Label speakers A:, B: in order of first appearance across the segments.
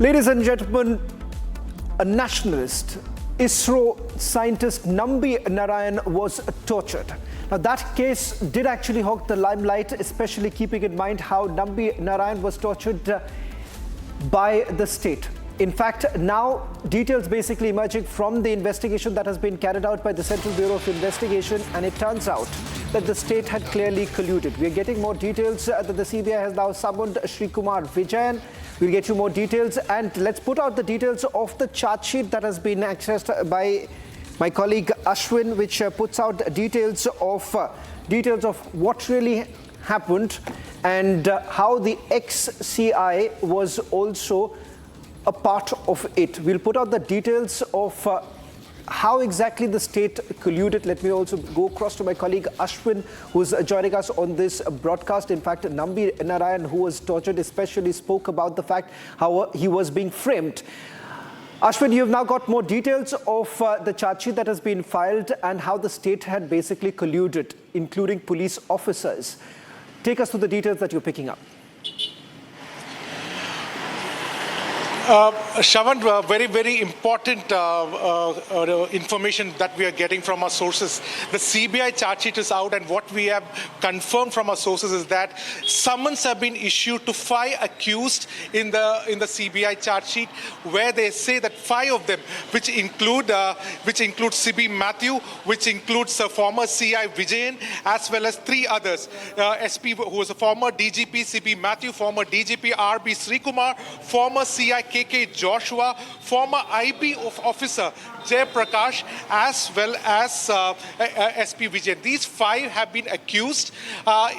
A: Ladies and gentlemen, a nationalist, ISRO scientist Nambi Narayanan was tortured. Now that case did actually hog the limelight, especially keeping in mind how Nambi Narayanan was tortured by the state. In fact, now details basically emerging from the investigation that has been carried out by the Central Bureau of Investigation, and it turns out that the state had clearly colluded. We are getting more details that the CBI has now summoned CIS Vijayan. We'll get you more details, and let's put out the details of the charge sheet that has been accessed by my colleague Ashwin, which puts out details of what really happened and how the ex-CI was also a part of it. We'll put out the details of how exactly the state colluded. Let me also go across to my colleague Ashwin, who's joining us on this broadcast. In fact, Nambi Narayanan, who was tortured, especially spoke about the fact how he was being framed. Ashwin, you've now got more details of the charge sheet that has been filed and how the state had basically colluded, including police officers. Take us through the details that you're picking up.
B: Shravan, very important information that we are getting from our sources. The CBI charge sheet is out, and what we have confirmed from our sources is that summons have been issued to 5 accused in the CBI charge sheet, where they say that 5 of them, which include CB Matthew, which includes former CI Vijayan, as well as 3 others. SP, who was a former DGP CB Matthew, former DGP RB Srikumar, former CI KK Joshua, former IB officer Jay Prakash, as well as SP Vijayan. These 5 have been accused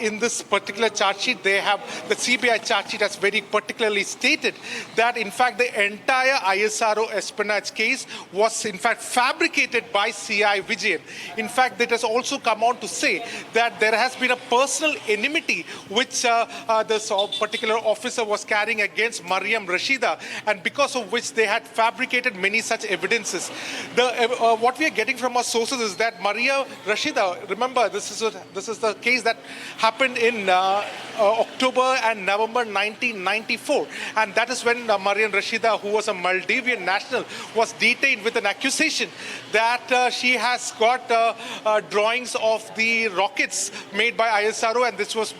B: in this particular charge sheet. The CBI charge sheet has very particularly stated that, in fact, the entire ISRO Espionage case was, in fact, fabricated by CI Vijayan. In fact, it has also come on to say that there has been a personal enmity which this particular officer was carrying against Mariam Rashida, and because of which they had fabricated many such evidences. What we are getting from our sources is that Maria Rashida, remember, this is the case that happened in October and November 1994, and that is when Mariam Rashida, who was a Maldivian national, was detained with an accusation that she has got drawings of the rockets made by ISRO, and this was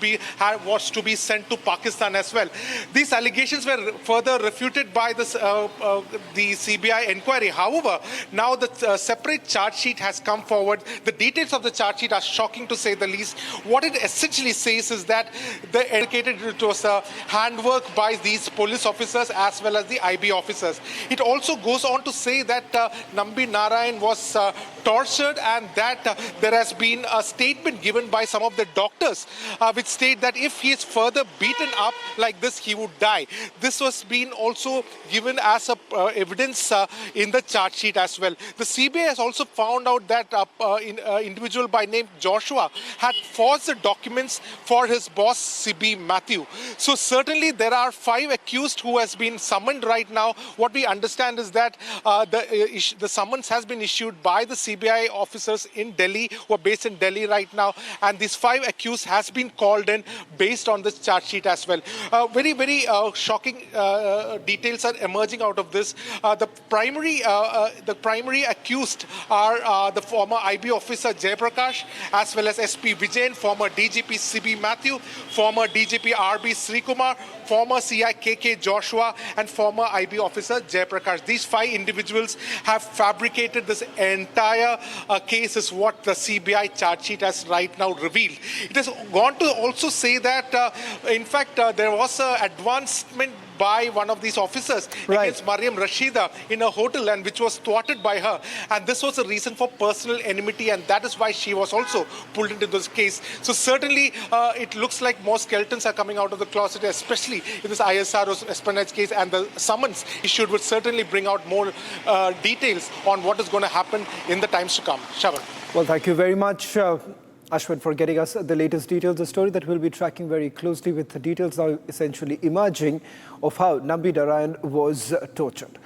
B: to be sent to Pakistan as well. These allegations were further refuted by the CBI inquiry. However, now the separate charge sheet has come forward. The details of the charge sheet are shocking, to say the least. What it essentially says is that it was handwork by these police officers as well as the IB officers. It also goes on to say that Nambi Narayanan was tortured, and that there has been a statement given by some of the doctors which state that if he is further beaten up like this, he would die. This was being also given as evidence in the charge sheet as well. The CBI has also found out that an individual by name Joshua had forged the documents for his boss CB Matthew. So certainly there are 5 accused who has been summoned right now. What we understand is that the summons has been issued by the CBI officers in Delhi, who are based in Delhi right now, and these 5 accused has been called in based on this charge sheet as well. Very shocking details are emerging out of this. The primary accused are the former IB officer Jay Prakash, as well as SP Vijayan, former DGP CB Matthew, former DGP RB Srikumar, former CI KK Joshua, and former IB officer Jay Prakash. These 5 individuals have fabricated this entire case, is what the CBI charge sheet has right now revealed. It has gone to also say that, in fact, there was an advancement by one of these officers against Mariam Rashida in a hotel, and which was thwarted by her, and this was a reason for personal enmity, and that is why she was also pulled into this case. So certainly it looks like more skeletons are coming out of the closet, especially in this ISRO espionage case, and the summons issued would certainly bring out more details on what is going to happen in the times to come. Shravan.
A: Well, thank you very much, Ashwin, for getting us the latest details, a story that we'll be tracking very closely, with the details now essentially emerging of how Nambi Narayanan was tortured.